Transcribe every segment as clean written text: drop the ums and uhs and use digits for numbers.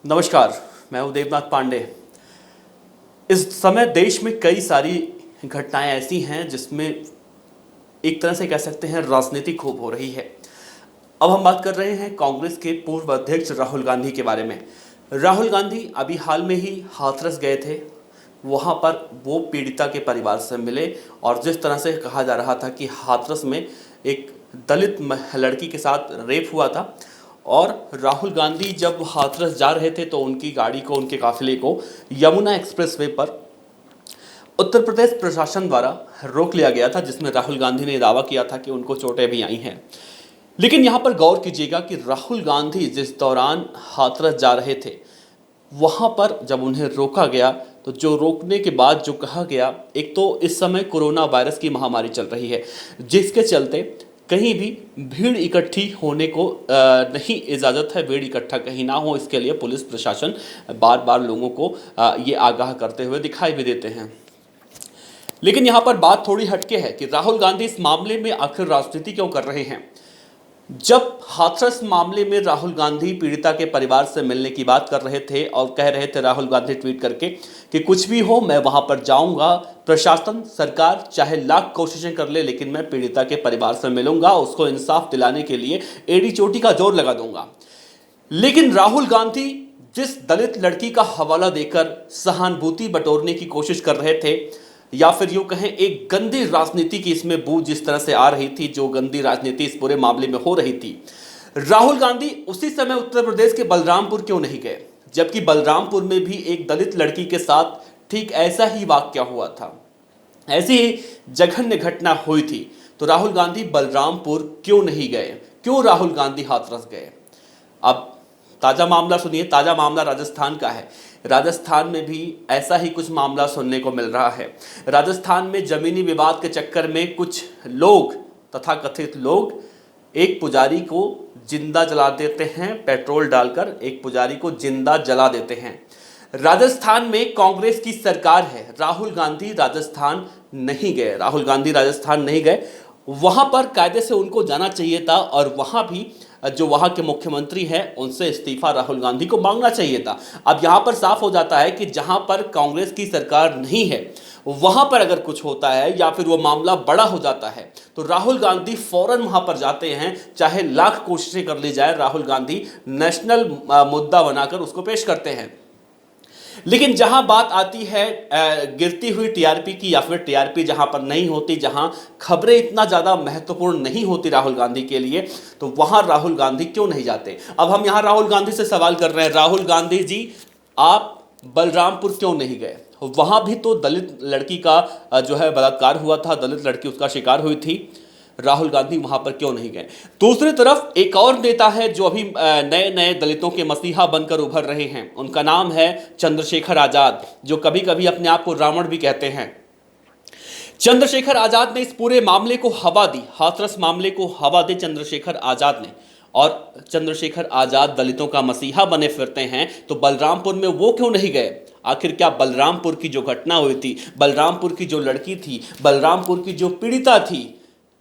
नमस्कार, मैं हूं देवनाथ पांडे। इस समय देश में कई सारी घटनाएं ऐसी हैं जिसमें एक तरह से कह सकते हैं राजनीति खूब हो रही है। अब हम बात कर रहे हैं कांग्रेस के पूर्व अध्यक्ष राहुल गांधी के बारे में। राहुल गांधी अभी हाल में ही हाथरस गए थे। वहां पर वो पीड़िता के परिवार से मिले और जिस तरह से कहा जा रहा था कि हाथरस में एक दलित लड़की के साथ रेप हुआ था और राहुल गांधी जब हाथरस जा रहे थे तो उनकी गाड़ी को, उनके काफिले को यमुना एक्सप्रेसवे पर उत्तर प्रदेश प्रशासन द्वारा रोक लिया गया था, जिसमें राहुल गांधी ने दावा किया था कि उनको चोटें भी आई हैं। लेकिन यहाँ पर गौर कीजिएगा कि राहुल गांधी जिस दौरान हाथरस जा रहे थे वहाँ पर जब उन्हें रोका गया तो जो रोकने के बाद जो कहा गया, एक तो इस समय कोरोना वायरस की महामारी चल रही है जिसके चलते कहीं भी भीड़ इकट्ठी होने को नहीं इजाज़त है। भीड़ इकट्ठा कहीं ना हो, इसके लिए पुलिस प्रशासन बार बार लोगों को ये आगाह करते हुए दिखाई भी देते हैं। लेकिन यहाँ पर बात थोड़ी हटके है कि राहुल गांधी इस मामले में आखिर राजनीति क्यों कर रहे हैं। जब हाथरस मामले में राहुल गांधी पीड़िता के परिवार से मिलने की बात कर रहे थे और कह रहे थे राहुल गांधी ट्वीट करके कि कुछ भी हो मैं वहां पर जाऊंगा, प्रशासन सरकार चाहे लाख कोशिशें कर ले लेकिन मैं पीड़िता के परिवार से मिलूंगा, उसको इंसाफ दिलाने के लिए एड़ी चोटी का जोर लगा दूंगा। लेकिन राहुल गांधी जिस दलित लड़की का हवाला देकर सहानुभूति बटोरने की कोशिश कर रहे थे, या फिर यूं कहें एक गंदी राजनीति की इसमें बू जिस तरह से आ रही थी, जो गंदी राजनीति इस पूरे मामले में हो रही थी, राहुल गांधी उसी समय उत्तर प्रदेश के बलरामपुर क्यों नहीं गए, जबकि बलरामपुर में भी एक दलित लड़की के साथ ठीक ऐसा ही वाकया हुआ था, ऐसी ही जघन्य घटना हुई थी। तो राहुल गांधी बलरामपुर क्यों नहीं गए, क्यों राहुल गांधी हाथरस गए? अब ताजा मामला सुनिए। ताजा मामला राजस्थान का है। राजस्थान में भी ऐसा ही कुछ मामला सुनने को मिल रहा है। राजस्थान में जमीनी विवाद के चक्कर में कुछ लोग, तथाकथित लोग, एक पुजारी को जिंदा जला देते हैं। पेट्रोल डालकर एक पुजारी को जिंदा जला देते हैं। राजस्थान में कांग्रेस की सरकार है, राहुल गांधी राजस्थान नहीं गए। राहुल गांधी राजस्थान नहीं गए। वहां पर कायदे से उनको जाना चाहिए था और वहां भी जो वहां के मुख्यमंत्री हैं उनसे इस्तीफा राहुल गांधी को मांगना चाहिए था। अब यहां पर साफ हो जाता है कि जहां पर कांग्रेस की सरकार नहीं है वहां पर अगर कुछ होता है या फिर वो मामला बड़ा हो जाता है तो राहुल गांधी फौरन वहां पर जाते हैं, चाहे लाख कोशिशें कर ली जाए, राहुल गांधी नेशनल मुद्दा बनाकर उसको पेश करते हैं। लेकिन जहां बात आती है गिरती हुई टीआरपी की, या फिर टीआरपी जहां पर नहीं होती, जहां खबरें इतना ज़्यादा महत्वपूर्ण नहीं होती राहुल गांधी के लिए, तो वहां राहुल गांधी क्यों नहीं जाते? अब हम यहां राहुल गांधी से सवाल कर रहे हैं, राहुल गांधी जी आप बलरामपुर क्यों नहीं गए? वहां भी तो दलित लड़की का जो है बलात्कार हुआ था, दलित लड़की उसका शिकार हुई थी। राहुल गांधी वहां पर क्यों नहीं गए? दूसरी तरफ एक और नेता है जो अभी नए नए दलितों के मसीहा बनकर उभर रहे हैं। उनका नाम है चंद्रशेखर आजाद, जो कभी कभी अपने आप को रावण भी कहते हैं। चंद्रशेखर आजाद ने इस पूरे मामले को हवा दी, हाथरस मामले को हवा दी चंद्रशेखर आजाद ने। और चंद्रशेखर आजाद दलितों का मसीहा बने फिरते हैं, तो बलरामपुर में वो क्यों नहीं गए? आखिर क्या बलरामपुर की जो घटना हुई थी, बलरामपुर की जो लड़की थी, बलरामपुर की जो पीड़िता थी,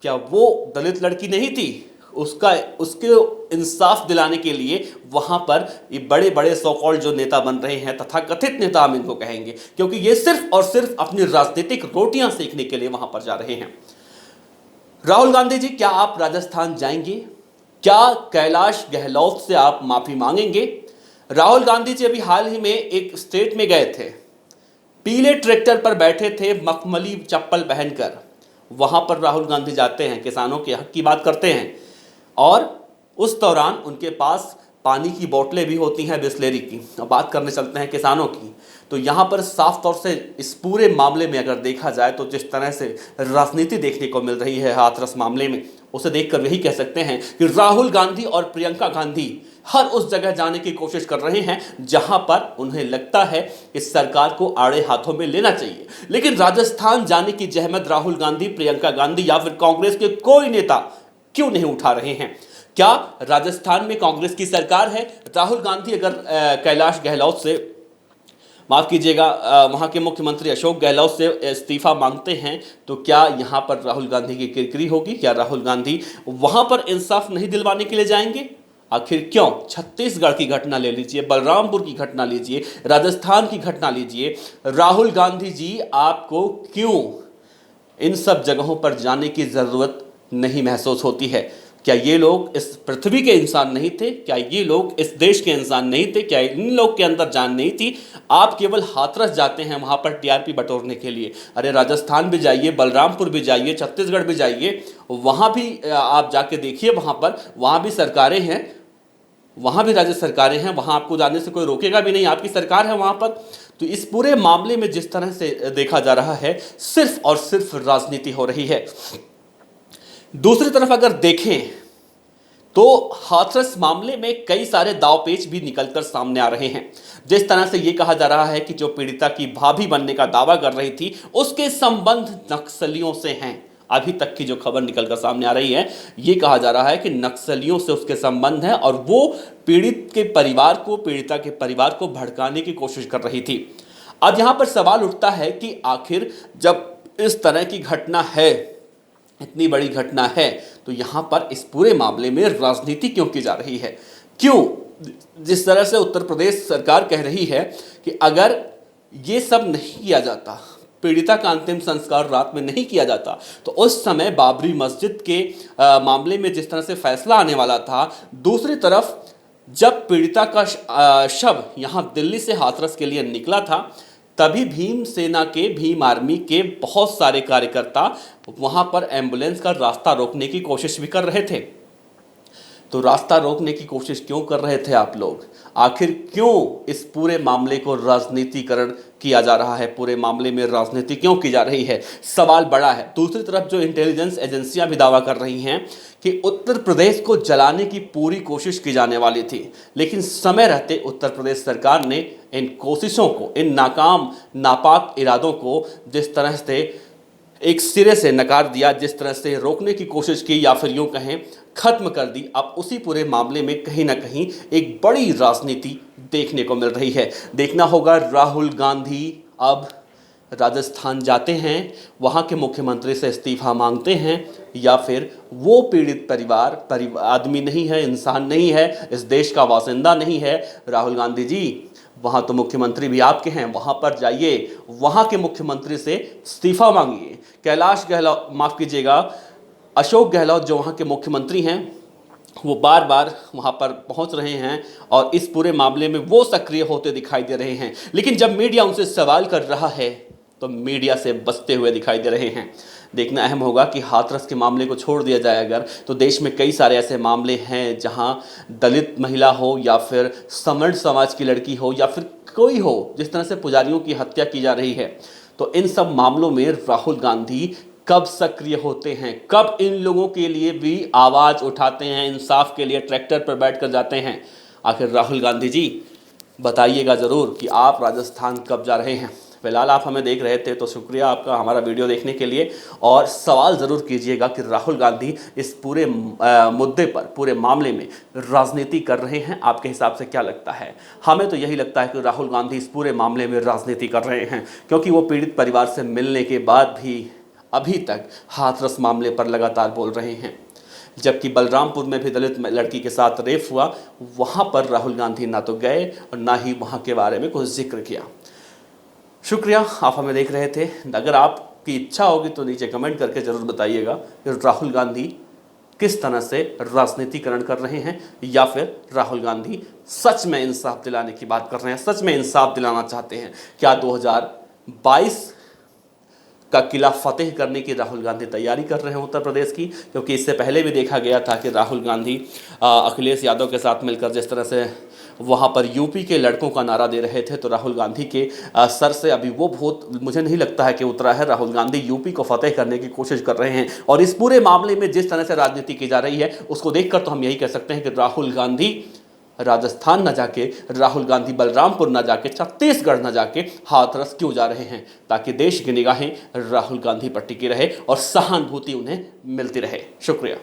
क्या वो दलित लड़की नहीं थी? उसके इंसाफ दिलाने के लिए वहां पर ये बड़े बड़े सो कॉल्ड जो नेता बन रहे हैं, तथाकथित नेता हम इनको कहेंगे, क्योंकि ये सिर्फ और सिर्फ अपनी राजनीतिक रोटियां सेकने के लिए वहां पर जा रहे हैं। राहुल गांधी जी, क्या आप राजस्थान जाएंगे? क्या कैलाश गहलोत से आप माफी मांगेंगे? राहुल गांधी जी अभी हाल ही में एक स्टेट में गए थे, पीले ट्रैक्टर पर बैठे थे मखमली चप्पल पहनकर। वहां पर राहुल गांधी जाते हैं, किसानों के हक की बात करते हैं और उस दौरान उनके पास पानी की बोतलें भी होती हैं बिस्लेरी की। अब बात करने चलते हैं किसानों की, तो यहाँ पर साफ तौर से इस पूरे मामले में अगर देखा जाए तो जिस तरह से राजनीति देखने को मिल रही है हाथरस मामले में, उसे देखकर यही कह सकते हैं कि राहुल गांधी और प्रियंका गांधी हर उस जगह जाने की कोशिश कर रहे हैं जहां पर उन्हें लगता है इस सरकार को आड़े हाथों में लेना चाहिए। लेकिन राजस्थान जाने की जहमत राहुल गांधी, प्रियंका गांधी या फिर कांग्रेस के कोई नेता क्यों नहीं उठा रहे हैं? क्या राजस्थान में कांग्रेस की सरकार है? राहुल गांधी अगर कैलाश गहलोत से, माफ कीजिएगा, वहां के मुख्यमंत्री अशोक गहलोत से इस्तीफा मांगते हैं, तो क्या यहां पर राहुल गांधी की किरकिरी होगी? क्या राहुल गांधी वहां पर इंसाफ नहीं दिलवाने के लिए जाएंगे? आखिर क्यों? छत्तीसगढ़ की घटना ले लीजिए, बलरामपुर की घटना लीजिए, राजस्थान की घटना लीजिए, राहुल गांधी जी आपको क्यों इन सब जगहों पर जाने की ज़रूरत नहीं महसूस होती है? क्या ये लोग इस पृथ्वी के इंसान नहीं थे? क्या ये लोग इस देश के इंसान नहीं थे? क्या इन लोग के अंदर जान नहीं थी? आप केवल हाथरस जाते हैं वहाँ पर टीआरपी बटोरने के लिए। अरे राजस्थान भी जाइए, बलरामपुर भी जाइए, छत्तीसगढ़ भी जाइए, वहाँ भी आप जाके देखिए, वहाँ भी सरकारें हैं, वहाँ भी राज्य सरकारें हैं, वहाँ आपको जाने से कोई रोकेगा भी नहीं, आपकी सरकार है वहाँ पर। तो इस पूरे मामले में जिस तरह से देखा जा रहा है, सिर्फ और सिर्फ राजनीति हो रही है। दूसरी तरफ अगर देखें तो हाथरस मामले में कई सारे दांवपेच भी निकलकर सामने आ रहे हैं। जिस तरह से यह कहा जा रहा है कि जो पीड़िता की भाभी बनने का दावा कर रही थी, उसके संबंध नक्सलियों से हैं। अभी तक की जो खबर निकलकर सामने आ रही है, यह कहा जा रहा है कि नक्सलियों से उसके संबंध हैं और वो पीड़िता के परिवार को भड़काने की कोशिश कर रही थी। अब यहां पर सवाल उठता है कि आखिर जब इस तरह की घटना है, इतनी बड़ी घटना है, तो यहां पर इस पूरे मामले में राजनीति क्यों की जा रही है? क्यों? जिस तरह से उत्तर प्रदेश सरकार कह रही है कि अगर ये सब नहीं किया जाता, पीड़िता का अंतिम संस्कार रात में नहीं किया जाता, तो उस समय बाबरी मस्जिद के मामले में जिस तरह से फैसला आने वाला था, दूसरी तरफ जब पीड़िता का शव यहां दिल्ली से हाथरस के लिए निकला था, तभी भीम आर्मी के बहुत सारे कार्यकर्ता वहां पर एम्बुलेंस का रास्ता रोकने की कोशिश भी कर रहे थे। तो रास्ता रोकने की कोशिश क्यों कर रहे थे आप लोग? आखिर क्यों इस पूरे मामले को राजनीतिकरण किया जा रहा है? पूरे मामले में राजनीति क्यों की जा रही है? सवाल बड़ा है। दूसरी तरफ जो इंटेलिजेंस एजेंसियां भी दावा कर रही हैं कि उत्तर प्रदेश को जलाने की पूरी कोशिश की जाने वाली थी, लेकिन समय रहते उत्तर प्रदेश सरकार ने इन कोशिशों को, इन नाकाम नापाक इरादों को जिस तरह से एक सिरे से नकार दिया, जिस तरह से रोकने की कोशिश की, या फिर यूं कहें खत्म कर दी, अब उसी पूरे मामले में कहीं ना कहीं एक बड़ी राजनीति देखने को मिल रही है। देखना होगा राहुल गांधी अब राजस्थान जाते हैं, वहाँ के मुख्यमंत्री से इस्तीफा मांगते हैं, या फिर वो पीड़ित परिवार आदमी नहीं है, इंसान नहीं है, इस देश का वासिंदा नहीं है। राहुल गांधी जी, वहाँ तो मुख्यमंत्री भी आपके हैं, वहाँ पर जाइए, वहाँ के मुख्यमंत्री से इस्तीफा मांगिए। कैलाश गहलोत, माफ़ कीजिएगा, अशोक गहलोत जो वहाँ के मुख्यमंत्री हैं, वो बार बार वहाँ पर पहुँच रहे हैं और इस पूरे मामले में वो सक्रिय होते दिखाई दे रहे हैं, लेकिन जब मीडिया उनसे सवाल कर रहा है तो मीडिया से बचते हुए दिखाई दे रहे हैं। देखना अहम होगा कि हाथरस के मामले को छोड़ दिया जाए अगर, तो देश में कई सारे ऐसे मामले हैं जहां दलित महिला हो, या फिर समर्ण समाज की लड़की हो, या फिर कोई हो, जिस तरह से पुजारियों की हत्या की जा रही है। तो इन सब मामलों में राहुल गांधी कब सक्रिय होते हैं, कब इन लोगों के लिए भी आवाज़ उठाते हैं, इंसाफ के लिए ट्रैक्टर पर बैठ कर जाते हैं? आखिर राहुल गांधी जी बताइएगा ज़रूर कि आप राजस्थान कब जा रहे हैं। फिलहाल आप हमें देख रहे थे तो शुक्रिया आपका हमारा वीडियो देखने के लिए, और सवाल ज़रूर कीजिएगा कि राहुल गांधी इस पूरे मुद्दे पर, पूरे मामले में राजनीति कर रहे हैं। आपके हिसाब से क्या लगता है? हमें तो यही लगता है कि राहुल गांधी इस पूरे मामले में राजनीति कर रहे हैं, क्योंकि वो पीड़ित परिवार से मिलने के बाद भी अभी तक हाथरस मामले पर लगातार बोल रहे हैं। जबकि बलरामपुर में भी दलित लड़की के साथ रेप हुआ, वहाँ पर राहुल गांधी ना तो गए और ना ही वहाँ के बारे में कुछ जिक्र किया। शुक्रिया, आप हमें देख रहे थे। अगर आपकी इच्छा होगी तो नीचे कमेंट करके ज़रूर बताइएगा कि राहुल गांधी किस तरह से राजनीतिकरण कर रहे हैं, या फिर राहुल गांधी सच में इंसाफ दिलाने की बात कर रहे हैं, सच में इंसाफ दिलाना चाहते हैं। क्या 2022 का किला फतेह करने की राहुल गांधी तैयारी कर रहे हैं उत्तर प्रदेश की? क्योंकि इससे पहले भी देखा गया था कि राहुल गांधी अखिलेश यादव के साथ मिलकर जिस तरह से वहाँ पर यूपी के लड़कों का नारा दे रहे थे, तो राहुल गांधी के सर से अभी वो भूत मुझे नहीं लगता है कि उतरा है। राहुल गांधी यूपी को फतेह करने की कोशिश कर रहे हैं, और इस पूरे मामले में जिस तरह से राजनीति की जा रही है, उसको देखकर तो हम यही कह सकते हैं कि राहुल गांधी राजस्थान न जाके, राहुल गांधी बलरामपुर न जाके, छत्तीसगढ़ न जाके हाथरस क्यों जा रहे हैं? ताकि देश की निगाहें राहुल गांधी पर टिकी रहे और सहानुभूति उन्हें मिलती रहे। शुक्रिया।